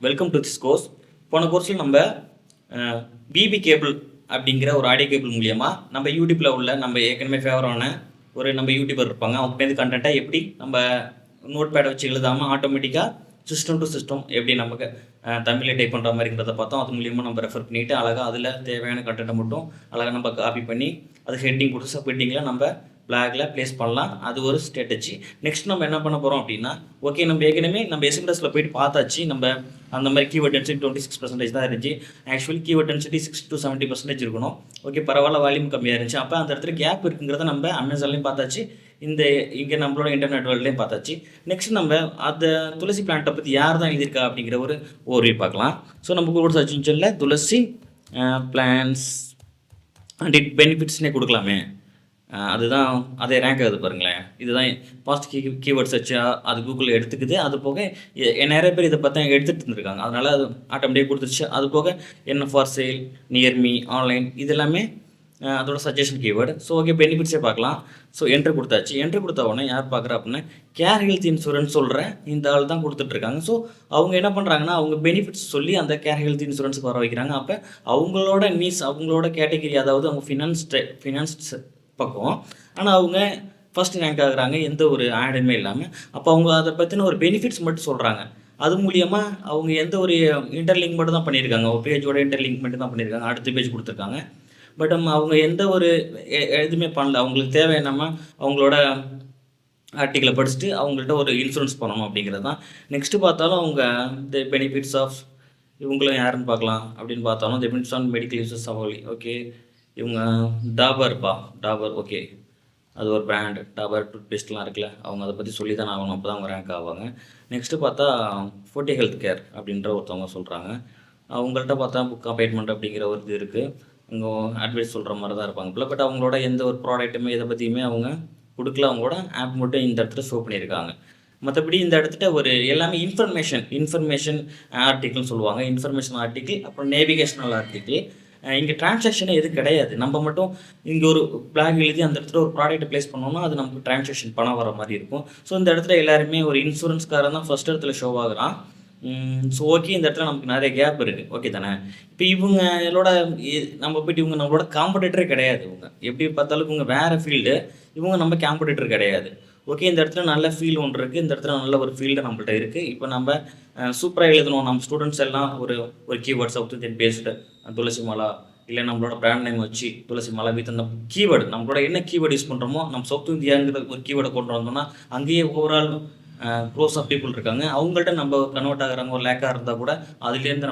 Welcome to this course. போன கோர்ஸில் நம்ம பிபி கேபிள் அப்படிங்கிற ஒரு ஆடியோ கேபிள் மூலியமாக நம்ம யூடியூப்பில் உள்ள நம்ம ஏற்கனவே ஃபேவரான நம்ம யூடியூபர் இருப்பாங்க, அவங்ககிட்ட கண்டென்ட்டை எப்படி நம்ம நோட் பேடை வச்சு எழுதாமல் ஆட்டோமேட்டிக்காக சிஸ்டம் டு சிஸ்டம் எப்படி நமக்கு தமிழில் டைப் பண்ணுற மாதிரிங்கிறத பார்த்தோம். அது மூலியமாக நம்ம ரெஃபர் பண்ணிவிட்டு அழகாக அதில் தேவையான கண்டென்ட்டை மட்டும் அழகாக நம்ம காப்பி பண்ணி அது ஹெட்டிங் கொடுத்து சப் ஹெட்டிங்கில் நம்ம பிளாகில் ப்ளேஸ் பண்ணலாம். அது ஒரு ஸ்ட்ராட்டஜி. நெக்ஸ்ட் நம்ம என்ன பண்ண போகிறோம் அப்படின்னா, ஓகே நம்ம ஏற்கனவே நம்ம எஸ்எம்எஸில் போயிட்டு பார்த்தாச்சு. நம்ம அந்த மாதிரி கீவேர்ட் டென்சிட்டி 26% தான் இருந்துச்சு. ஆக்சுவலி கீவேர்ட் டென்சிட்டி 60 to 70% இருக்கணும். ஓகே, பரவாயில்ல, வால்யூம் கம்மியாக இருந்துச்சு. அப்போ அந்த இடத்துல கேப் இருக்குங்கிறத நம்ம அமேசான்லேயும் பார்த்தாச்சு, இங்கே நம்மளோட இன்டர்நெட் வேர்ல்ட்லேயும் பார்த்தாச்சு. நெக்ஸ்ட் நம்ம அந்த துளசி பிளான்ட்டை பற்றி யார் தான் எழுதியிருக்கா அப்படிங்கிற ஒரு ஓர்வியூ பார்க்கலாம். ஸோ நம்ம கூகுள் சர்ச் இன்ஜினில் துளசி பிளான்ஸ் அண்ட் இட் பெனிஃபிட்ஸ்னே கொடுக்கலாமே, அதுதான் அதே ரேங்க் ஆகுது பாருங்களேன். இதுதான் பாஸ்ட் கீவேர்ட் சர்ச் அது கூகுளில் எடுத்துக்குது. அது போக நிறைய பேர் இதை பார்த்தா எடுத்துகிட்டு இருந்திருக்காங்க, அதனால் அது ஆட்டோமேட்டிக்காக கொடுத்துருச்சு. அது போக என்ன ஃபார் சேல், நியர்மி, ஆன்லைன், இது எல்லாமே அதோட சஜஷன் கீவேர்டு. ஸோ ஓகே, பெனிஃபிட்ஸே பார்க்கலாம். ஸோ என்ட்ரு கொடுத்தாச்சு. என்ட்ரு கொடுத்த உடனே யார் பார்க்குறா அப்படின்னா கேர் ஹெல்த் இன்சூரன்ஸ் சொல்கிற இந்த ஆள் தான் கொடுத்துட்ருக்காங்க. ஸோ அவங்க என்ன பண்ணுறாங்கன்னா அவங்க பெனிஃபிட்ஸ் சொல்லி அந்த கேர் ஹெல்த் இன்சூரன்ஸுக்கு வர வைக்கிறாங்க. அப்போ அவங்களோட நீட்ஸ், அவங்களோட கேட்டகிரி, அதாவது அவங்க ஃபினான்ஸ் பக்கம், ஆனால் அவங்க ஃபஸ்ட் ரேங்க் ஆகுறாங்க எந்த ஒரு ஆடுமே இல்லாமல். அப்போ அவங்க அதை பற்றின ஒரு பெனிஃபிட்ஸ் மட்டும் சொல்கிறாங்க. அது மூலியமாக அவங்க எந்த ஒரு இன்டர்லிங்க் மட்டும் தான் பண்ணியிருக்காங்க, ஒரு பேஜோட இன்டர்லிங்க் மட்டும் தான் பண்ணியிருக்காங்க, அடுத்த பேஜ் கொடுத்துருக்காங்க. பட் அவங்க எந்த ஒரு எதுவுமே பண்ணல. அவங்களுக்கு தேவை என்னமா அவங்களோட ஆர்டிக்கலை படிச்சுட்டு அவங்கள்ட்ட ஒரு இன்சூரன்ஸ் பண்ணணும் அப்படிங்கிறது தான். நெக்ஸ்ட்டு பார்த்தாலும் அவங்க தி பெனிஃபிட்ஸ் ஆஃப் இவங்களும் யாருன்னு பார்க்கலாம். அப்படின்னு பார்த்தாலும் the benefits on medical uses அவலி. ஓகே, இவங்க டாபர் ஓகே, அது ஒரு பிராண்ட். டாபர் டூத் பேஸ்ட்லாம் இருக்குல்ல, அவங்க அதை பற்றி சொல்லி தான் ஆகணும், அப்போ தான் அவங்க ரேங்க் ஆவாங்க. நெக்ஸ்ட்டு பார்த்தா ஃபோர்ட்டி ஹெல்த் கேர் அப்படின்ற ஒருத்தவங்க சொல்கிறாங்க. அவங்கள்ட்ட பார்த்தா புக் அப்பாயின்மெண்ட் அப்படிங்கிற ஒரு இது இருக்குது. அவங்க அட்வைஸ் சொல்கிற மாதிரி தான் இருப்பாங்க போல. பட் அவங்களோட எந்த ஒரு ப்ராடக்ட்டுமே இதை பற்றியுமே அவங்க கொடுக்கல. அவங்களோட ஆப் மட்டும் இந்த இடத்துல ஷோ பண்ணியிருக்காங்க. மற்றபடி இந்த இடத்துல ஒரு எல்லாமே இன்ஃபர்மேஷன் ஆர்டிக்கிள்னு சொல்லுவாங்க. இன்ஃபர்மேஷன் ஆர்டிக்கிள், அப்புறம் நேவிகேஷனல் ஆர்டிக்கிள். இங்கே டிரான்சாக்ஷனே எதுவும் கிடையாது. நம்ம மட்டும் இங்கே ஒரு பிளாக் எழுதி அந்த இடத்துல ஒரு ப்ராடக்ட்டை ப்ளேஸ் பண்ணோம்னா அது நமக்கு டிரான்சாக்ஷன் பணம் வர மாதிரி இருக்கும். ஸோ இந்த இடத்துல எல்லாருமே ஒரு இன்சூரன்ஸ்காரன் தான் ஃபஸ்ட் இடத்துல ஷோ ஆகுறான். ஸோ ஓகே, இந்த இடத்துல நமக்கு நிறைய கேப் இருக்குது. ஓகே தானே? இப்போ இவங்களோட நம்ம போய்ட்டு இவங்க நம்மளோட காம்படிட்டரே கிடையாது. இவங்க எப்படி பார்த்தாலும் இவங்க வேறு ஃபீல்டு, இவங்க நம்ம காம்படிட்டர் கிடையாது. ஓகே, இந்த இடத்துல நல்ல ஃபீல் ஒன்று இருக்குது. இந்த இடத்துல நல்ல ஒரு ஃபீல்டு நம்மள்ட்ட இருக்குது. இப்போ நம்ம சூப்பராக எழுதணும். நம்ம ஸ்டூடெண்ட்ஸ் எல்லாம் ஒரு கீவேர்ட் சவுத் இந்தியன் பேஸ்டு துளசி மாலா, இல்லை நம்மளோட பிராண்ட் நேம் வச்சு துளசி மாலா வித் அந்த கீவேர்டு, நம்மளோட என்ன கீவேர்டு யூஸ் பண்ணுறோமோ, நம்ம சவுத் இந்தியாங்கிற ஒரு கீவேர்டை கொண்டு வந்தோம்னா அங்கேயே ஓவரால் க்ரோஸ் ஆஃப் பீப்புள் இருக்காங்க. அவங்கள்ட்ட நம்ம கன்வெர்ட் ஆகிறாங்க. ஒரு லேக்காக இருந்தால் கூட அதுலேருந்து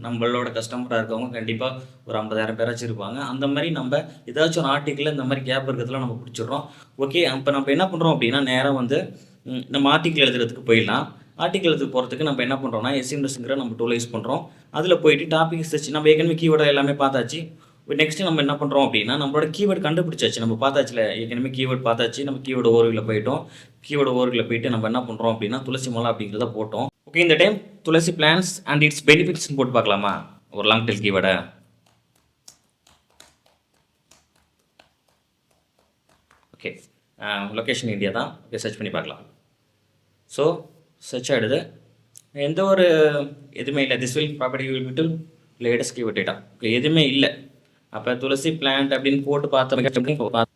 நம்மளோட கஸ்டமராக இருக்கவங்க கண்டிப்பாக ஒரு 50,000 பேராச்சும் இருப்பாங்க. அந்த மாதிரி நம்ம ஏதாச்சும் ஒரு ஆர்டிக்கிளில் இந்த மாதிரி கேப் இருக்கிறதுல நம்ம பிடிச்சிடுறோம். ஓகே, அப்போ நம்ம என்ன பண்ணுறோம் அப்படின்னா நேராக நம்ம ஆர்டிக்கிள் எழுதுறதுக்கு போயிடலாம். ஆர்டிக்கிள் எழுதுக்கு போகிறதுக்கு நம்ம என்ன பண்ணுறோம்னா எஸ்எம்எஸ்ங்கிற நம்ம டூலை யூஸ் பண்ணுறோம். அதில் போயிட்டு டாபிக் சர்ச், நம்ம ஏற்கனவே கீவேர்டை எல்லாமே பார்த்தாச்சு. நெக்ஸ்ட்டு நம்ம என்ன பண்ணுறோம் அப்படின்னா நம்மளோட கீவேர்டு கண்டுபிடிச்சாச்சு. நம்ம பார்த்தாச்சுல ஏற்கனவே கீவேர்டு பார்த்தாச்சு. நம்ம கீவேர்டு ஓர்வியில் போயிட்டோம். கீவேர்டு ஓர்வியில் போயிட்டு நம்ம என்ன பண்ணுறோம் அப்படின்னா துளசி மாலா அப்படிங்கிறத போட்டோம். ஓகே, இந்த time tulsi plants and its பெனிஃபிட்ஸ்னு போட்டு பார்க்கலாமா? ஒரு லாங் டெல் கீவேர்டை. ஓகே, லொக்கேஷன் இந்தியா தான். ஓகே, சர்ச் பண்ணி பார்க்கலாம். ஸோ சர்ச் ஆகிடுது. எந்த ஒரு எதுவுமே இல்லை. திஸ் வில் ப்ராப்பர்ட்டி வில் விட்டு லேட்டஸ்ட் கீவேர்ட் டேட்டா. ஓகே, எதுவுமே இல்லை. அப்போ துளசி பிளான்ட் அப்படின்னு போட்டு பார்த்தோம்.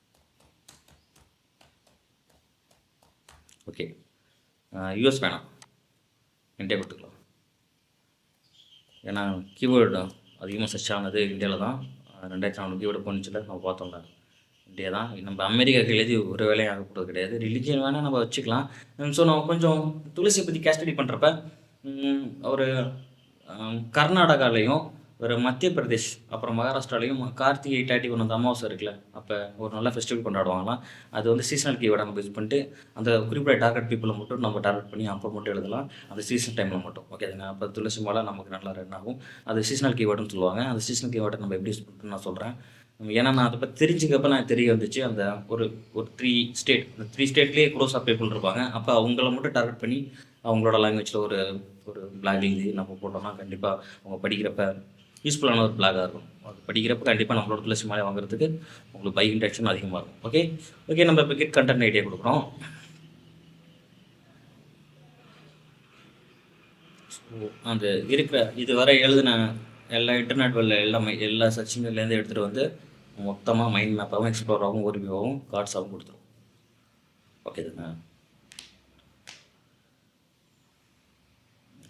ஓகே, யூஎஸ் வேணாம், இந்தியா கொடுத்துக்கலாம். ஏன்னா கீவேர்டு அதிகமாக சர்ச் ஆனது இந்தியாவில் தான். 2004 கீவேர்டு போனிச்சில் நம்ம பார்த்தோம்ல, இந்தியா தான். நம்ம அமெரிக்காவுக்கு எழுதி ஒரு வேலையும் ஆகக்கூடாது கிடையாது. ரிலிஜியன் வேணால் நம்ம வச்சுக்கலாம். ஸோ நம்ம கொஞ்சம் துளசியை பற்றி கேஸ் ஸ்டடி பண்ணுறப்ப ஒரு கர்நாடகாலையும் ஒரு மத்திய பிரதேஷ் அப்புறம் மகாராஷ்டிராலையும் கார்த்திகை 31 அந்த அமாவாசை இருக்குல்ல, அப்போ ஒரு நல்ல ஃபெஸ்டிவல் கொண்டாடுவாங்களாம். அது சீசனல் கீவேர்டை நம்ம யூஸ் பண்ணிட்டு அந்த குறிப்பிட்ட டார்கெட் பீப்புளை மட்டும் நம்ம டார்கெட் பண்ணி அப்போ மட்டும் எழுதலாம், அந்த சீசன் டைமில் மட்டும். ஓகே, அப்போ துளசி மாலா நமக்கு நல்லா ரன் ஆகும். அது சீசனல் கீவேர்டுன்னு சொல்லுவாங்க. அந்த சீசனல் கீவேர்டை நம்ம எப்படி யூஸ் பண்ணுறோன்னு நான் சொல்கிறேன். ஏன்னா நான் அதை பற்றி தெரிஞ்சுக்கப்போ நான் தெரிய வந்துச்சு. அந்த ஒரு 3 ஸ்டேட், அந்த 3 ஸ்டேட்லேயே க்ளோஸ் ஆஃப் பீப்புள் இருப்பாங்க. அப்போ அவங்கள மட்டும் டார்கெட் பண்ணி அவங்களோட லாங்குவேஜில் ஒரு பிளாக் எழுதி நம்ம போட்டோம்னா கண்டிப்பாக அவங்க படிக்கிறப்ப யூஸ்ஃபுல்லான ஒரு பிளாகாக இருக்கும். அது படிக்கிறப்ப கண்டிப்பாக நம்மளோட துளசி மாலை வாங்குறதுக்கு உங்களுக்கு பை இன்ட்ராக்ஷன் அதிகமாக இருக்கும். ஓகே, நம்ம இப்போ கிட் கண்டென்ட் ஐடியா கொடுக்குறோம். அந்த இருக்கிற இதுவரை எழுதின எல்லா இன்டர்நெட் வெல்ல எல்லாமே எல்லா சர்ச்சிங்லேருந்து எடுத்துகிட்டு வந்து மொத்தமாக மைண்ட் மேப்பாகவும் எக்ஸ்ப்ளோராகவும் ஓரிவியூவாகவும் கார்ட்ஸாகவும் கொடுத்துரும். ஓகே தானே?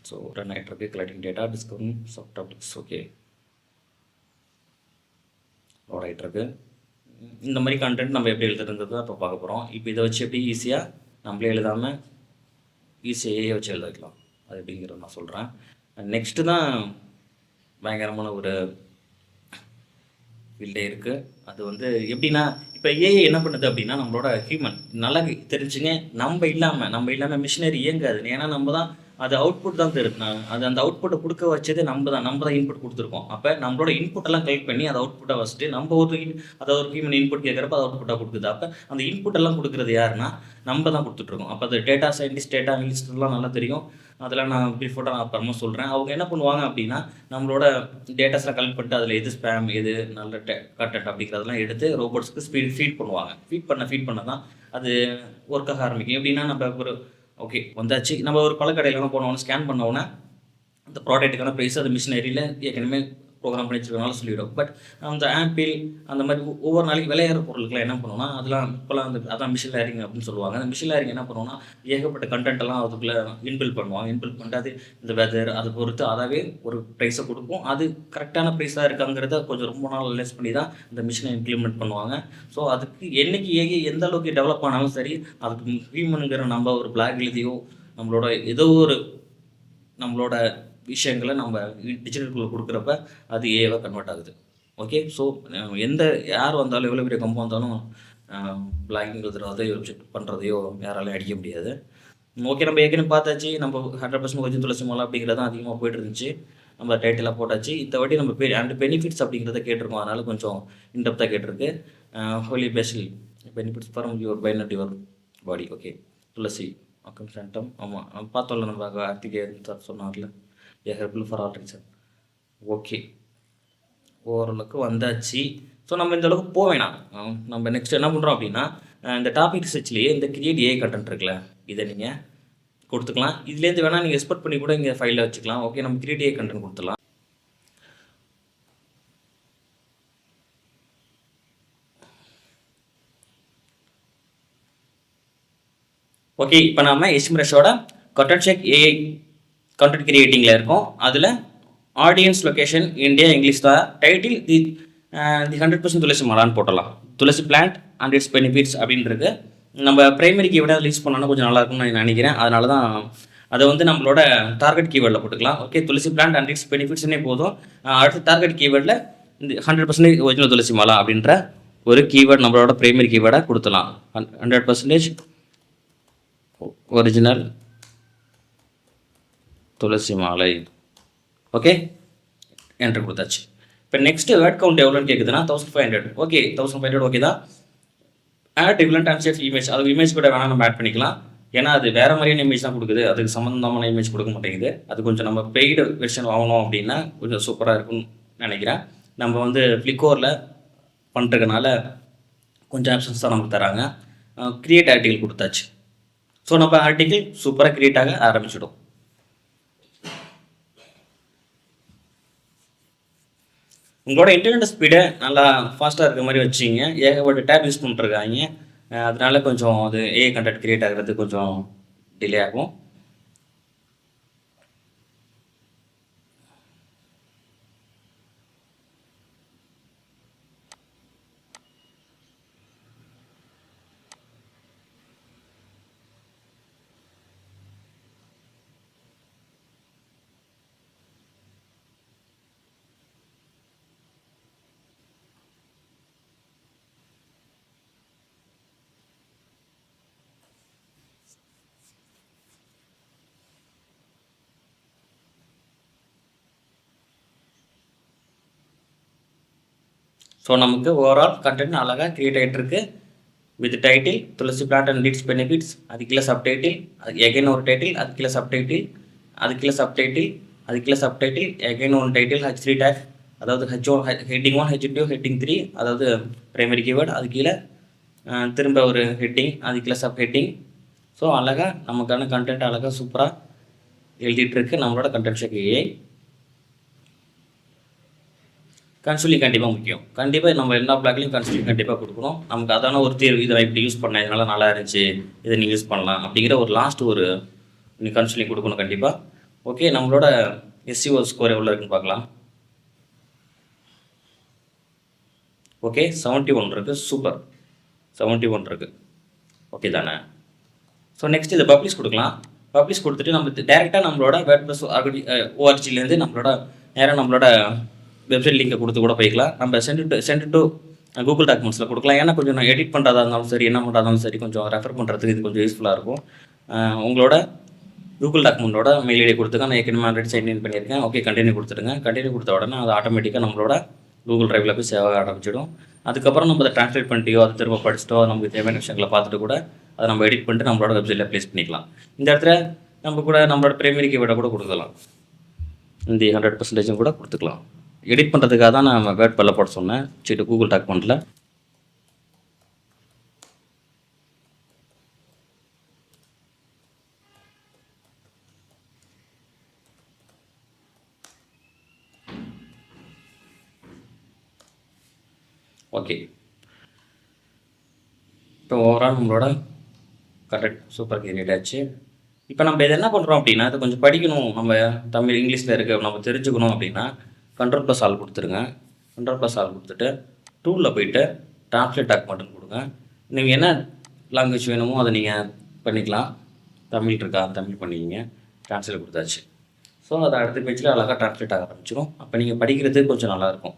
ஸோ ரன் ஆகிட்டு இருக்கு. Collecting data, discovering sub topics. Okay, load ஆகிட்டு இருக்கு. இந்த மாதிரி கண்டென்ட் நம்ம எப்படி எழுதுறது தான் இப்போ பார்க்க போகிறோம். இப்போ இதை வச்சு எப்படி ஈஸியாக நம்மளே எழுதாமல் ஈஸியாக வச்சு எழுத வைக்கலாம், அது எப்படிங்கிறத நான் சொல்கிறேன். நெக்ஸ்ட்டு தான் பயங்கரமான ஒரு ஃபீல்டே இருக்குது. அது வந்து எப்படின்னா, இப்போ ஏஐ என்ன பண்ணுது அப்படின்னா, நம்மளோட ஹியூமன் நல்லா தெரிஞ்சுங்க, நம்ம இல்லாமல் மிஷினரி இயங்காது. ஏன்னா நம்ம தான் அது அவுட்புட் தான் தருது. அது அந்த அவுட்புட்டை கொடுக்க வச்சது நம்ம தான் இன்புட் கொடுத்துருக்கோம். அப்போ நம்மளோட இன்புட்டெல்லாம் கலெக்ட் பண்ணி அதை அவுட்புட்டை வச்சுட்டு நம்ம அதாவது ஒரு ஹியூமன் இன்புட் கேட்குறப்ப அது அவுட்புட்டாக கொடுக்குது. அப்போ அந்த இன்புட்டெல்லாம் கொடுக்குறது யாருன்னா நம்ம தான் கொடுத்துட்ருக்கோம். அப்போ அது டேட்டா சயின்டிஸ்ட், டேட்டா அனலிஸ்ட்லாம் நல்லா தெரியும். அதெல்லாம் நான் பிஃபோர்டாக நான் அப்புறமா சொல்கிறேன். அவங்க என்ன பண்ணுவாங்க அப்படின்னா, நம்மளோட டேட்டாஸ்லாம் கலெக்ட் பண்ணிட்டு அதில் எது ஸ்பேம், எது நல்ல கண்டென்ட் அப்படிங்கிறதெல்லாம் எடுத்து ரோபோட்ஸ்க்கு ஃபீட் பண்ணுவாங்க. ஃபீட் பண்ண தான் அது ஒர்க்காக ஆரம்பிக்கும். எப்படின்னா, நம்ம ஒரு ஓகே வந்தாச்சு, நம்ம ஒரு பழக்கடையிலாம் போனோன்னு ஸ்கேன் பண்ணோன்னே அந்த ப்ராடக்ட்டுக்கான ப்ரைஸ் அது மிஷினரியில் ஏற்கனவே ப்ரோக்ராம் பண்ணி வச்சுருக்கனால சொல்லிவிடும். பட் அந்த ஆப்பிள் அந்த மாதிரி ஒவ்வொரு நாளைக்கு விளையாடுற பொருட்களை என்ன பண்ணுவோம்னா, அதெல்லாம் இப்போலாம் அதான் மிஷின் லேரிங் அப்படின்னு சொல்லுவாங்க. அந்த மிஷின் லேரிங் என்ன பண்ணுவோம்னா, ஏகப்பட்ட கண்டென்ட்டெல்லாம் அதுக்குள்ளே இன்பில்ட் பண்ணுவாங்க. இன்பில்ட் பண்ணிட்டு அது இந்த வெதர் அதை பொறுத்து அதாவே ஒரு ப்ரைஸை கொடுக்கும். அது கரெக்டான ப்ரைஸாக இருக்காங்கிறத கொஞ்சம் ரொம்ப நாள் அனலைஸ் பண்ணி தான் இந்த மிஷினை இம்ப்ளிமெண்ட் பண்ணுவாங்க. ஸோ அதுக்கு என்றைக்கு ஏஐ எந்த அளவுக்கு டெவலப் ஆனாலும் சரி, அதுக்கு ஹியூமனுங்கிற நம்ம ஒரு பிளாக் எழுதியோ நம்மளோட ஏதோ ஒரு நம்மளோட விஷயங்களை நம்ம டிஜிட்டலுக்குள்ளே கொடுக்குறப்ப அது ஏவாக கன்வெர்ட் ஆகுது. ஓகே, ஸோ யார் வந்தாலும் எவ்வளோ பெரிய கம்பம் வந்தாலும் பிளாகிங் எழுதுறதையோ செக் பண்ணுறதையோ யாராலையும் அடிக்க முடியாது. ஓகே, நம்ம ஏற்கனவே பார்த்தாச்சு. நம்ம 100% கொஞ்சம் துளசி மாலை அப்படிங்கிறது தான் அதிகமாக போய்ட்டு இருந்துச்சு. நம்ம டைட்டிலாக போட்டாச்சு. இந்த வாட்டி நம்ம அண்ட் பெனிஃபிட்ஸ் அப்படிங்கிறத கேட்டிருக்கோம். அதனால் கொஞ்சம் இன்டெப்த்தாக கேட்டிருக்கு. Holy basil benefits for your பைனட் யுவர் பாடி. ஓகே, துளசி அக்கம் சென்டம். ஆமாம், நம்ம பார்த்தோம்ல, நம்ம கார்த்திகேயன் சார் சொன்னார்ல, helpful for all reason. Okay, ஓரளவுக்கு வந்தாச்சு. ஸோ நம்ம இந்த அளவுக்கு போக வேணாம். நம்ம நெக்ஸ்ட் என்ன பண்ணுறோம் அப்படின்னா, இந்த டாபிக் ரிசர்ச்லேயே இந்த கிரியேட் ஏஐ கண்டென்ட் இருக்குல்ல, இதை நீங்கள் கொடுத்துக்கலாம். இதுலேருந்து வேணால் நீங்கள் எக்ஸ்போர்ட் பண்ணி கூட இங்கே ஃபைலில் வச்சுக்கலாம். ஓகே, நம்ம கிரியேட் ஏஐ கண்டென்ட் கொடுத்துடலாம். ஓகே, இப்போ நம்ம எஸ்எம்எஸோட கண்டென்ட் செக் ஏஐ கண்டென்ட் கிரியேட்டிங்கில் இருக்கும். அதில் ஆடியன்ஸ் லொக்கேஷன் இந்தியா இங்கிலீஷ் தான். டைட்டில் தி 100% துளசி மாலான்னு போட்டலாம். Tulsi plant and its benefits அப்படின்றது நம்ம பிரைமரி கீவேர்டாக ரிலீஸ் பண்ணோன்னா கொஞ்சம் நல்லாயிருக்கும்னு நான் நினைக்கிறேன். அதனால தான் அதை வந்து நம்மளோட டார்கெட் கீவேர்டில் போட்டுக்கலாம். Okay, tulsi plant and its பெனிஃபிட்ஸ்னே போதும். அடுத்த டார்கெட் கீவேர்டில் இந்த 100% ஒரிஜினல் துளசி மாலா அப்படின்ற ஒரு கீவேர்டு நம்மளோட பிரைமரி கீவேர்டாக கொடுத்துலாம். 100% ஒரிஜினல் துளசி மாலை. ஓகே, என்ட்ரு கொடுத்தாச்சு. இப்போ நெக்ஸ்ட்டு வேர்ட் கவுண்ட் எவ்வளோன்னு கேட்குதுன்னா 1500. ஓகே, 1500 ஓகே தான். Add different and safe image, அது இமேஜ் கூட வேணால் நம்ம ஆட் பண்ணிக்கலாம். ஏன்னா அது வேறு மாதிரியான இமேஜ் தான் கொடுக்குது, அதுக்கு சம்மந்தமான இமேஜ் கொடுக்க மாட்டேங்குது. அது கொஞ்சம் நம்ம பெய்டு வெர்ஷன் வாங்கணும் அப்படின்னா கொஞ்சம் சூப்பராக இருக்கும்னு நினைக்கிறேன். நம்ம வந்து ஃப்ளிக்கோரில் பண்ணுறதுனால கொஞ்சம் ஆப்ஷன்ஸ் தான் நமக்கு தராங்க. க்ரியேட் ஆர்டிகல் கொடுத்தாச்சு. ஸோ நம்ம ஆர்டிகிள் சூப்பராக க்ரியேட் ஆக ஆரம்பிச்சிடும். உங்களோட இன்டர்நெட் ஸ்பீடை நல்லா ஃபாஸ்ட்டாக இருக்கிற மாதிரி வச்சிங்க. ஏகப்பட்ட டேப் யூஸ் பண்ணிட்டுருக்காங்க. அதனால கொஞ்சம் அது ஏஐ கண்டென்ட் க்ரியேட் ஆகிறது கொஞ்சம் டிலே ஆகும். ஸோ நமக்கு ஓவரால் கண்டென்ட் அழகாக க்ரியேட் ஆகிட்டுருக்கு. With title tulsi plant and its benefits, அது கீழே சப்டைட்டில், அது எகைன் ஒரு டைட்டில், அது கீழே சப்டைட்டில், அது கீழே சப்டைட்டில், அது கீழே subtitle, again one title, H3 take, அதாவது ஹெட்டிங் 1, H2, ஹெட்டிங் 3, அதாவது பிரைமரி கீவேர்டு, அது கீழே திரும்ப ஒரு ஹெட்டிங், அது கீழே சப் ஹெட்டிங். ஸோ அழகாக நமக்கான கண்டென்ட் அழகாக சூப்பராக எழுதிட்டு இருக்கு நம்மளோட கண்டென்ட் செக் ஏஐ. கன்சோலிங் கண்டிப்பாக முக்கியம். கண்டிப்பாக நம்ம எல்லா பிளாக்லையும் கன்சோலிங் கண்டிப்பாக கொடுக்கணும். நமக்கு அதான ஒரு தீர்வு, இதை இப்படி யூஸ் பண்ணேன், இதனால நல்லா இருந்துச்சு, இதை நீங்கள் யூஸ் பண்ணலாம் அப்படிங்கிற ஒரு லாஸ்ட் ஒரு நீங்கள் கன்சோலிங் கொடுக்கணும் கண்டிப்பாக. ஓகே, நம்மளோட எஸ்சிஓ ஸ்கோர் எவ்வளோ இருக்குன்னு பார்க்கலாம். ஓகே, 71 இருக்குது. சூப்பர், 71 இருக்குது. ஓகே தானே? ஸோ நெக்ஸ்ட் இதை பப்ளிஷ் கொடுக்கலாம். பப்ளிஷ் கொடுத்துட்டு நம்ம டேரெக்டாக நம்மளோட வேர்ட்பிரஸ் ஓஆர்ஜிலேருந்து நம்மளோட நேராக நம்மளோட வெப்சைட் லிங்கை கொடுத்து கூட போய்க்கலாம். நம்ம சென்ட் டு கூகுள் டாக்குமெண்ட்ஸில் கொடுக்கலாம். ஏன்னா கொஞ்சம் நான் எடிட் பண்ணுறதா இருந்தாலும் சரி, என்ன பண்ணுறதாலும் சரி, கொஞ்சம் ரெஃபர் பண்ணுறதுக்கு இது கொஞ்சம் யூஸ்ஃபுல்லாக இருக்கும். உங்களோட கூகுள் டாக்குமெண்ட்டோட மெயில் ஐடி கொடுத்துக்க. நான் ஏற்கனவே ஆல்ரெடி சைன்இன் பண்ணியிருக்கேன். ஓகே, கண்டினியூ கொடுத்துடுங்க. கண்டினியூ கொடுத்த உடனே அது ஆட்டோமேட்டிக்காக நம்மளோட கூகுள் ட்ரைவில் போய் சேவ் ஆரம்பிச்சிடும். அதுக்கப்புறம் நம்ம அதை ட்ரான்ஸ்லேட் பண்ணிட்டியோ, அதை திரும்ப படிச்சிட்டோ, நமக்கு தேவையான விஷயங்களை பார்த்துட்டு கூட அதை நம்ம எடிட் பண்ணிட்டு நம்மளோட வெப்சைட்டில் ப்ளேஸ் பண்ணிக்கலாம். இந்த இடத்துல நம்ம கூட நம்மளோட பிரைமரி கீவேர்டை கூட கொடுக்கலாம். இந்த 100% கூட கொடுத்துக்கலாம். எடிட் பண்ணுறதுக்காக தான் நான் வேர்ட் பல்ல போட சொன்னேன். சரி, கூகுள் டாக்குமெண்ட்டில் ஓகே. இப்போ ஓவரால் நம்மளோட கரெக்ட் சூப்பர் கிரியேட் ஆச்சு. இப்போ நம்ம இதை என்ன பண்ணுறோம் அப்படின்னா, இதை கொஞ்சம் படிக்கணும், நம்ம தமிழ் இங்கிலீஷில் இருக்க நம்ம தெரிஞ்சுக்கணும் அப்படின்னா Ctrl+Alt கொடுத்துருங்க. Ctrl+Alt கொடுத்துட்டு டூலில் போயிட்டு ட்ரான்ஸ்லேட் டாக்குமெண்ட்னு கொடுங்க. நீங்கள் என்ன லாங்குவேஜ் வேணுமோ அதை நீங்கள் பண்ணிக்கலாம். தமிழ் இருக்கா, தமிழ் பண்ணிக்கிங்க. ட்ரான்ஸ்லேட் கொடுத்தாச்சு. ஸோ அதை அடுத்த பேஜில் அழகாக ட்ரான்ஸ்லேட் ஆக ஆரம்பிச்சிடும். அப்போ நீங்கள் படிக்கிறதுக்கு கொஞ்சம் நல்லாயிருக்கும்.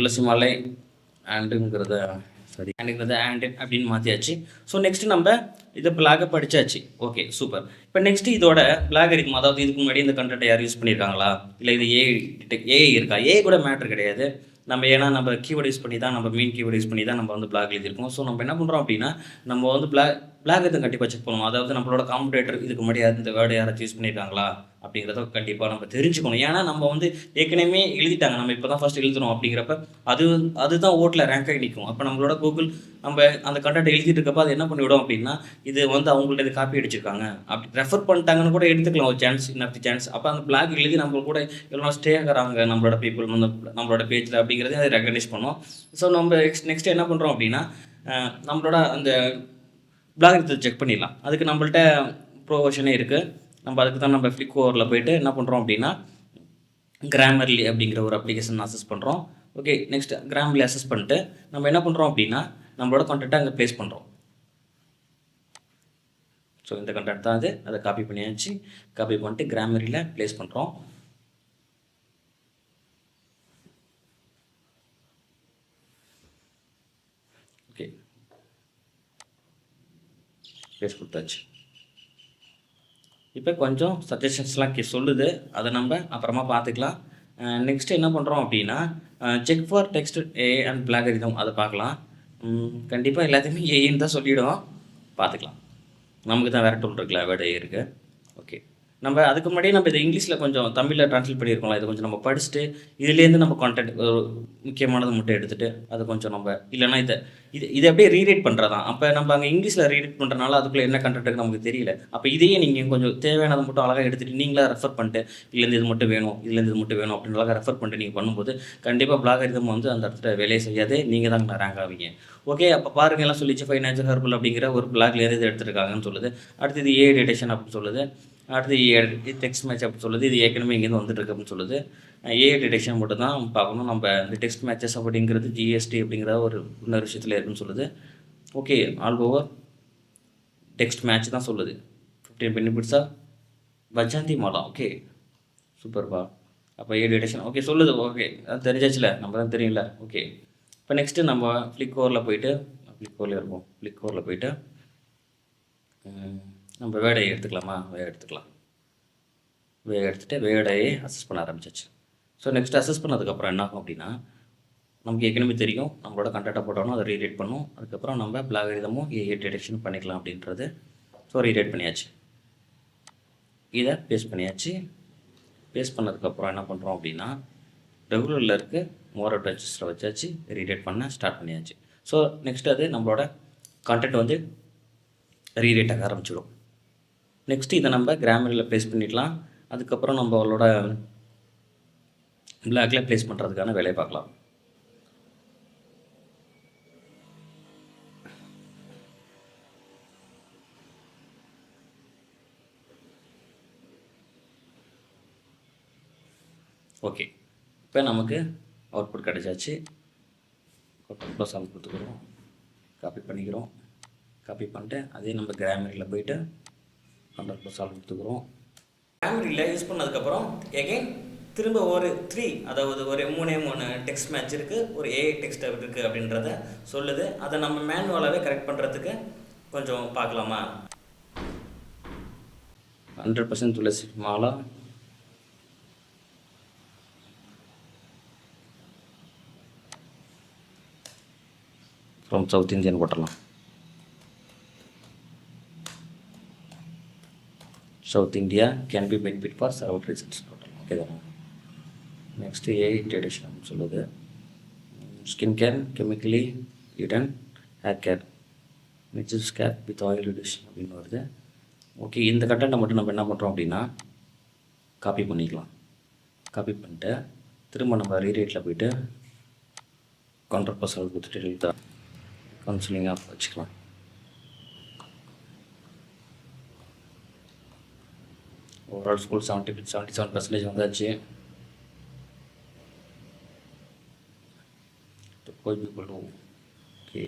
துளசி மாலை ஆண்டுங்கிறத ஆண்டுங்கிறத ஆண்டு அப்படின்னு மாற்றியாச்சு. ஸோ நெக்ஸ்ட்டு நம்ம இதை பிளாகை படித்தாச்சு. Okay, super. இப்போ நெக்ஸ்ட்டு இதோட பிளாக் இருக்கும். அதாவது இதுக்கு முன்னாடி இந்த கண்டென்ட்டை யார் யூஸ் பண்ணியிருக்காங்களா, இல்லை இது ஏஐ இருக்கா? ஏஐ கூட மேட்ரு கிடையாது. நம்ம ஏன்னா நம்ம கீவேர்டு யூஸ் பண்ணி தான், நம்ம மெயின் கீவேர்டு யூஸ் பண்ணி தான் நம்ம வந்து பிளாக் எழுதியிருக்கோம். ஸோ நம்ம என்ன பண்ணுறோம் அப்படின்னா, நம்ம வந்து பிளாக் இதை கண்டிப்பாக செக் பண்ணுவோம். அதாவது நம்மளோட காம்படேட்டர் இதுக்கு முன்னாடி இந்த வேர்டு யாராச்சும் யூஸ் பண்ணியிருக்காங்களா அப்படிங்கிறத கண்டிப்பாக நம்ம தெரிஞ்சுக்கணும். ஏன்னா நம்ம வந்து ஏற்கனவே எழுதிட்டாங்க, நம்ம இப்போ தான் ஃபஸ்ட் எழுதுறோம் அப்படிங்கிறப்ப அதுதான் ஓட்டில் ரேங்க் ஆகி நிற்கும். அப்போ நம்மளோட கூகுள் நம்ம அந்த கண்டென்ட் எழுதிட்டு இருக்கப்போ அது என்ன பண்ணிவிடும் அப்படின்னா, இது வந்து அவங்கள்ட்ட இது காப்பி அடிச்சிருக்காங்க அப்படி ரெஃபர் பண்ணிட்டாங்கன்னு கூட எடுத்துக்கலாம் ஒரு சான்ஸ், இன்னொரு சான்ஸ். அப்போ அந்த பிளாக் எழுதி நம்ம கூட எவ்வளோ ஸ்டே ஆகிறாங்க நம்மளோட பீப்புள் நம்மளோட பேஜில் அப்படிங்கிறத அதை ரெகனைஸ் பண்ணுவோம். ஸோ நம்ம நெக்ஸ்ட் என்ன பண்ணுறோம் அப்படின்னா, நம்மளோட அந்த பிளாக் எடுத்து செக் பண்ணிடலாம். அதுக்கு நம்மள்ட்ட ப்ரோவர்ஷனே இருக்குது. நம்ம அதுக்கு தான் நம்ம ஃப்ளிக் ஓவரில் போய்ட்டு என்ன பண்ணுறோம் அப்படின்னா, கிராமர்லி அப்படிங்கிற ஒரு அப்ளிகேஷன் அசஸ் பண்ணுறோம். ஓகே, நெக்ஸ்ட் கிராமர்லி அசஸ் பண்ணிட்டு நம்ம என்ன பண்ணுறோம் அப்படின்னா, நம்மளோட கண்டென்ட்டை அங்கே ப்ளேஸ் பண்ணுறோம். ஸோ இந்த கண்டென்ட் தான் அதை காப்பி பண்ணியாச்சு. காப்பி பண்ணிட்டு கிராமரியில் ப்ளேஸ் பண்ணுறோம். ஓகே, ப்ளேஸ் கொடுத்தாச்சு. இப்போ கொஞ்சம் சஜஷன்ஸ்லாம் சொல்லுது, அதை நம்ம அப்புறமா பார்த்துக்கலாம். நெக்ஸ்ட்டு என்ன பண்ணுறோம் அப்படின்னா, check for text AI and plagiarism அதை பார்க்கலாம். கண்டிப்பாக எல்லாத்தையுமே ஏஐன்னு தான் சொல்லிவிடும், பார்த்துக்கலாம். நமக்கு தான் வேறு டூல் இருக்குல்ல, வேர்ட் ஏஐ இருக்குது. ஓகே, நம்ம அதுக்கு முன்னாடியே நம்ம இதை இங்கிலீஷில் கொஞ்சம் தமிழில் ட்ரான்ஸ்லேட் பண்ணியிருக்கோம்ல, இதை கொஞ்சம் நம்ம படிச்சுட்டு இதுலேருந்து நம்ம கான்டென்ட் ஒரு முக்கியமானது மட்டும் எடுத்துகிட்டு அதை கொஞ்சம் நம்ம இல்லைனா இதை அப்படியே ரீரைட் பண்ணுறதான். அப்போ நம்ம அங்கே இங்கிலீஷில் ரீரைட் பண்ணுறதுனால அதுக்குள்ளே என்ன கண்டென்ட் நமக்கு தெரியல. அப்போ இதையே நீங்கள் கொஞ்சம் தேவையானதை மட்டும் அழகாக எடுத்துகிட்டு நீங்களாக ரெஃபர் பண்ணிட்டு இதுலேருந்து இது மட்டும் வேணும், இதுலேருந்து இது மட்டும் வேணும் அப்படின்னு அழகாக ரெஃபர் பண்ணிட்டு நீங்கள் பண்ணும்போது கண்டிப்பாக பிளாகரிதம் வந்து அந்த இடத்துல வேலையை செய்யாதே, நீங்கள் தான் ரேங்க் ஆவீங்க. ஓகே, அப்போ பாருங்கள் எல்லாம் சொல்லிச்சு, 5 நேச்சுரல் ஹெர்பல் அப்படிங்கிற ஒரு பிளாக்லேருந்து இது எடுத்துருக்காங்கன்னு சொல்லுது. அடுத்து இது ஏஐ டிடெக்ஷன் அப்படின்னு சொல்லுது. அடுத்து டெக்ஸ்ட் மேட்ச் அப்படின்னு சொல்லுது. இது ஏற்கனவே இங்கேருந்து வந்துட்டு இருக்கு அப்படின்னு சொல்லுது. ஏஐ டிடெக்ஷன் மட்டும் தான் பார்க்கணும். நம்ம இந்த டெக்ஸ்ட் மேட்சஸ் அப்படிங்கிறது ஜிஎஸ்டி அப்படிங்கிற ஒரு இன்னொரு விஷயத்தில் இருக்குன்னு சொல்லுது. Okay, all over text match தான் சொல்லுது. 15 பெனிஃபிட்ஸாக பஜாந்தி மாலா. ஓகே, சூப்பர்பா. அப்போ ஏஐ டிடெக்ஷன் ஓகே சொல்லுது. ஓகே, அது தெரிஞ்சாச்சுல, நம்ம தான் தெரியல. ஓகே, இப்போ நெக்ஸ்ட்டு நம்ம ஃப்ளிக் ஓவரில் போயிட்டு ஃப்ளிக் ஓவரில் போயிட்டு நம்ம வேர்டை எடுத்துக்கலாமா? எடுத்துகிட்டு வேர்டையே அசஸ் பண்ண ஆரம்பிச்சாச்சு. ஸோ நெக்ஸ்ட் அசஸ் பண்ணதுக்கப்புறம் என்ன ஆகும் அப்படின்னா, நமக்கு ஏற்கனவே தெரியும் நம்மளோட கண்டென்ட்டை போட்டோம்னா அதை ரீரைட் பண்ணும். அதுக்கப்புறம் நம்ம பிளாகரிதமும் ஏஐ டிடெக்ஷன் பண்ணிக்கலாம் அப்படின்றது. ஸோ ரீரைட் பண்ணியாச்சு, இதை பேஸ்ட் பண்ணியாச்சு. பேஸ்ட் பண்ணதுக்கப்புறம் என்ன பண்ணுறோம் அப்படின்னா, ரெகுலரில் இருக்க மோர் அட்ஜஸ்டரை வச்சாச்சு, ரீரைட் பண்ண ஸ்டார்ட் பண்ணியாச்சு. ஸோ நெக்ஸ்ட் அது நம்மளோட கண்டென்ட் வந்து ரீரைட் ஆக ஆரம்பிச்சிடும். நெக்ஸ்ட்டு இதை நம்ம கிராமரியில் ப்ளேஸ் பண்ணிடலாம். அதுக்கப்புறம் நம்மளோட பிளாக்கில் ப்ளேஸ் பண்ணுறதுக்கான வேலையை பார்க்கலாம். ஓகே, இப்போ நமக்கு அவுட்புட் கிடச்சாச்சு. ப்ளஸ் ஆல் கொடுத்துக்கிறோம், காப்பி பண்ணிக்கிறோம். காப்பி பண்ணிட்டு அதே நம்ம கிராமரியில் போயிட்டு ++ ஆல் கொடுத்துக்கிறோம். கிராமரியில் யூஸ் பண்ணதுக்கப்புறம் எகைன் திரும்ப ஒரு 3, அதாவது ஒரு 3 டெக்ஸ்ட் மேட்ச் இருக்குது, ஒரு ஏஐ டெக்ஸ்ட் இருக்குது அப்படின்றத சொல்லுது. அதை நம்ம மேனுவலாகவே கரெக்ட் பண்ணுறதுக்கு கொஞ்சம் பார்க்கலாமா? 100% tulsi mala from South Indian போட்டலாம். South India can be benefit for several reasons. Okay தானே? நெக்ஸ்ட் ஏஐ ட்ரெடிஷன் சொல்லுது. ஸ்கின் கேர், கெமிக்கலி ஈடன் hair care, natural skincare with oil reduction அப்படின்னு வருது. ஓகே, இந்த கண்டென்ட்டை மட்டும் நம்ம என்ன பண்ணுறோம் அப்படின்னா காப்பி பண்ணிக்கலாம். காப்பி பண்ணிட்டு திரும்ப நம்ம ரீரேட்டில் போய்ட்டு ++ கொடுத்துட்டு தான் கவுன்சிலிங்காக வச்சுக்கலாம். ஓவரால் ஸ்கூல் 77% வந்தாச்சு. Okay,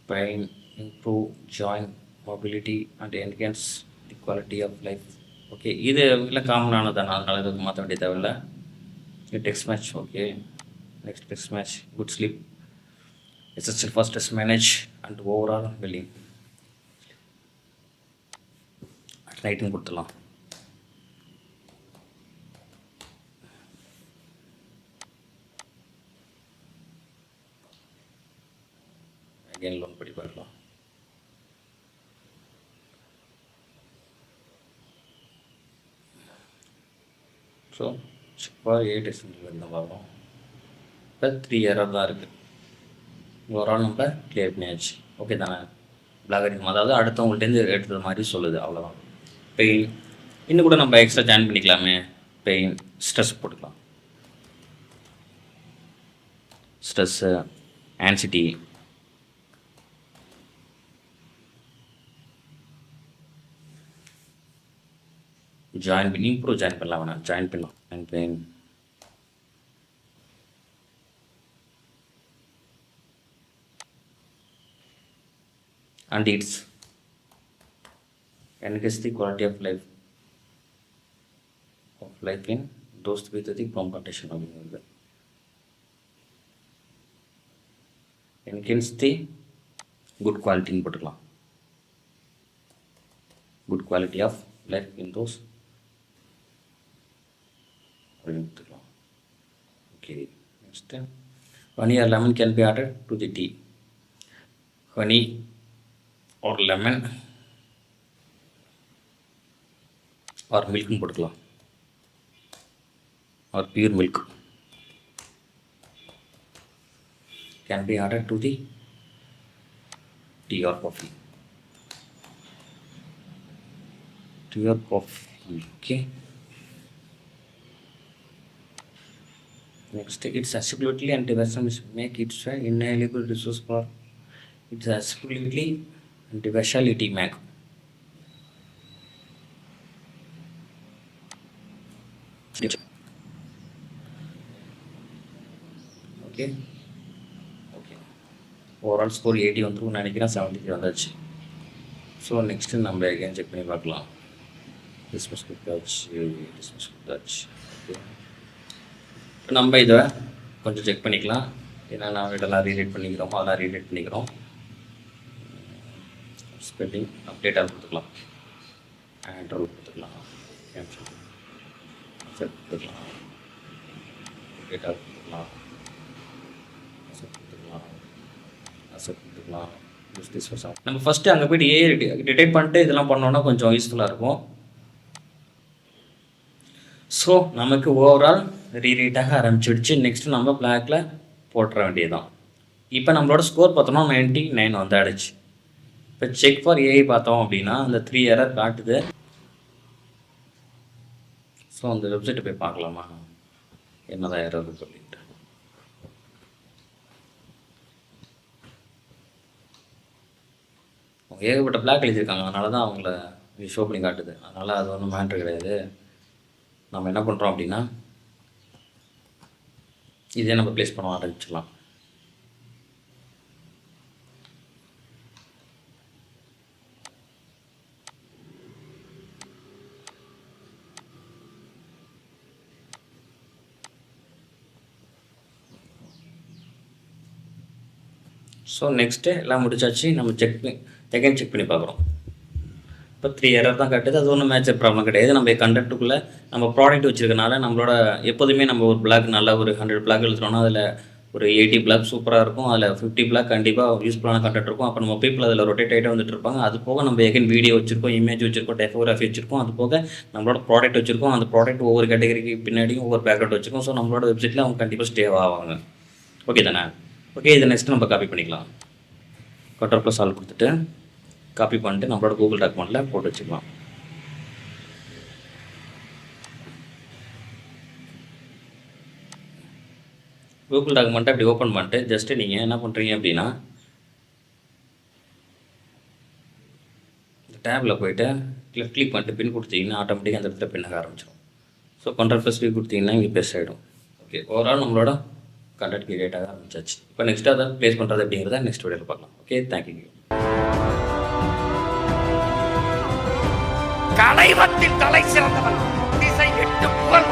brain improve joint mobility and enhance the quality of life. Okay, இது எல்லாம் காமனானதானே, அதனால இதுக்கு மாற்ற வேண்டிய தேவையில்லை. Text match. Okay, next text match good sleep essential for stress manage and overall well-being. Writing கொடுத்துடலாம். அகைன் லோன் படி பார்க்கலாம். ஸோ இப்போ 8 எஸ்என்எல் வரும். இப்போ 3 எரர் தான் இருக்குது. ஓவரால் நம்ம கிளியர் பண்ணியாச்சு. ஓகே தானே? பிளாகரிதம் அதாவது அடுத்தவங்கள்ட்டேருந்து எடுத்தது மாதிரி சொல்லுது, அவ்வளோதான். பெயின் இன்னும் கூட நம்ம எக்ஸ்ட்ரா ஜாயின் பண்ணிக்கலாமே. பெயின், ஸ்ட்ரெஸ் போட்டுக்கலாம். ஸ்ட்ரெஸ்ஸு, ஆன்சிட்டி, ஜாயின் பண்ணி இம்ப்ரூவ் ஜாயின் பண்ணலாம். வேணாம், ஜாயின் பண்ணலாம். And pain, and its enhance the quality of life in those with the from condition அப்படிங்கிறது. enhance the good quality ன்னு போட்டுக்கலாம். good quality of life in those அப்படின்னு போட்டுக்கலாம். Okay, next honey or lemon can be added to the tea. honey or lemon or milk போட்டுக்கலாம். or pure milk can be added to the tea or coffee. Tea or coffee. Okay, next its accessibility and diversion make it an inalienable resource for its accessibility and specialty make. Okay okay, overall score 80 வந்துருக்குன்னு நினைக்கிறேன். 73 வந்தாச்சு. So next நம்ம again check பண்ணி பார்க்கலாம். Dismiss கொடுத்தாச்சு. Okay, நம்ம இதை கொஞ்சம் check பண்ணிக்கலாம். ஏன்னா நான் இதெல்லாம் ரீரேட் பண்ணிக்கிறோமோ அதெல்லாம் ரீரேட் பண்ணிக்கிறோம். ஸ்பெல்லிங் அப்டேட்டாக கொடுத்துக்கலாம். ஆண்ட்ரோல் கொடுத்துக்கலாம். செட் கொடுத்துக்கலாம். அப்டேட்டாக கொடுத்துக்கலாம். நம்ம ஃபஸ்ட்டு அங்கே போய்ட்டு ஏஐ டிடெக்ட் பண்ணிட்டு இதெல்லாம் பண்ணோன்னா கொஞ்சம் யூஸ்ஃபுல்லாக இருக்கும். ஸோ நமக்கு ஓவரால் ரீரீட்டாக ஆரம்பிச்சிடுச்சு. நெக்ஸ்ட்டு நம்ம பிளாக்கில் போட்டுற வேண்டியதுதான். இப்போ நம்மளோட ஸ்கோர் பார்த்தோம்னா 99 வந்தாடுச்சு. இப்போ செக் ஃபார் ஏஐ பார்த்தோம் அப்படின்னா அந்த 3 எரர் காட்டுது. ஸோ அந்த வெப்சைட்டை போய் பார்க்கலாமா என்னதான் எரர்னு சொல்லிட்டு. அவங்க ஏகப்பட்ட பிளாக் எழுதியிருக்காங்க, அதனால தான் அவங்கள ஷோ பண்ணி காட்டுது. அதனால் அது ஒன்றும் மேட்ரு கிடையாது. நம்ம என்ன பண்ணுறோம் அப்படின்னா இதே நம்ம ப்ளேஸ் பண்ண ஆரம்பிச்சிடலாம். ஸோ நெக்ஸ்ட்டு எல்லாம் முடிச்சாச்சு. நம்ம செக் பண்ணி பார்க்குறோம். இப்போ 3 எரர் தான் காட்டுது. அது ஒன்றும் மேஜர் ப்ராப்ளம் கிடையாது. நம்ம கண்டென்ட்டுக்குள்ளே நம்ம ப்ராடக்ட் வச்சுருக்கனால நம்மளோட எப்போதுமே நம்ம ஒரு பிளாக் நல்லா ஒரு 100 பிளாக் எழுதுறோம்னா அதில் ஒரு 80 பிளாக் சூப்பராக இருக்கும். அதில் 50 பிளாக் கண்டிப்பாக யூஸ்ஃபுல்லான கண்டென்ட் இருக்கும். அப்போ நம்ம பீப்புள் அதில் ரொட்டேட் ஆகிட்டே வந்துட்டு இருப்பாங்க. அது போக நம்ம வீடியோ வச்சுருக்கோம், இமேஜ் வச்சுருக்கோம், டைப்போகிராஃபி வச்சுருக்கோம். அது போக நம்மளோட ப்ராடக்ட் வச்சுருக்கோம். அந்த ப்ராடக்ட் ஒவ்வொரு கேட்டகரிக்கு பின்னாடியும் ஒவ்வொரு பேக்ரவுண்ட் வச்சுருக்கோம். ஸோ நம்மளோட வெப்சைட்டில் அவங்க கண்டிப்பாக ஸ்டே ஆவாங்க. ஓகே தானே? ஓகே, இதை நெக்ஸ்ட்டு நம்ம காப்பி பண்ணிக்கலாம். Ctrl+Alt கொடுத்துட்டு காப்பி பண்ணிட்டு நம்மளோட கூகுள் டாக்குமெண்ட்டில் போட்டு வச்சுக்கலாம். கூகுள் டாக்குமெண்ட்டை அப்படி ஓப்பன் பண்ணிட்டு ஜஸ்ட்டு நீங்கள் என்ன பண்ணுறீங்க அப்படின்னா இந்த டேபில் போய்ட்டு கிளிக் பண்ணிட்டு பின் கொடுத்தீங்கன்னா ஆட்டோமேட்டிக்காக அந்த இடத்துல பின்னாக ஆரம்பிச்சிடும். ஸோ Ctrl+V கொடுத்தீங்கன்னா இங்கே ப்ளஸ் ஆகிடும். ஓகே, ஓவரால் நம்மளோட கண்டென்ட் கிரியேட் ஆக ஆரம்பிச்சாச்சு. இப்போ நெக்ஸ்ட்டு அதை ப்ளேஸ் பண்ணுறது அப்படிங்கிறத நெக்ஸ்ட் வீடியோவில் பார்க்கலாம். Okay, thank you. கலைவத்தில் தலை சிறந்தவன், திசை 8 புகழ்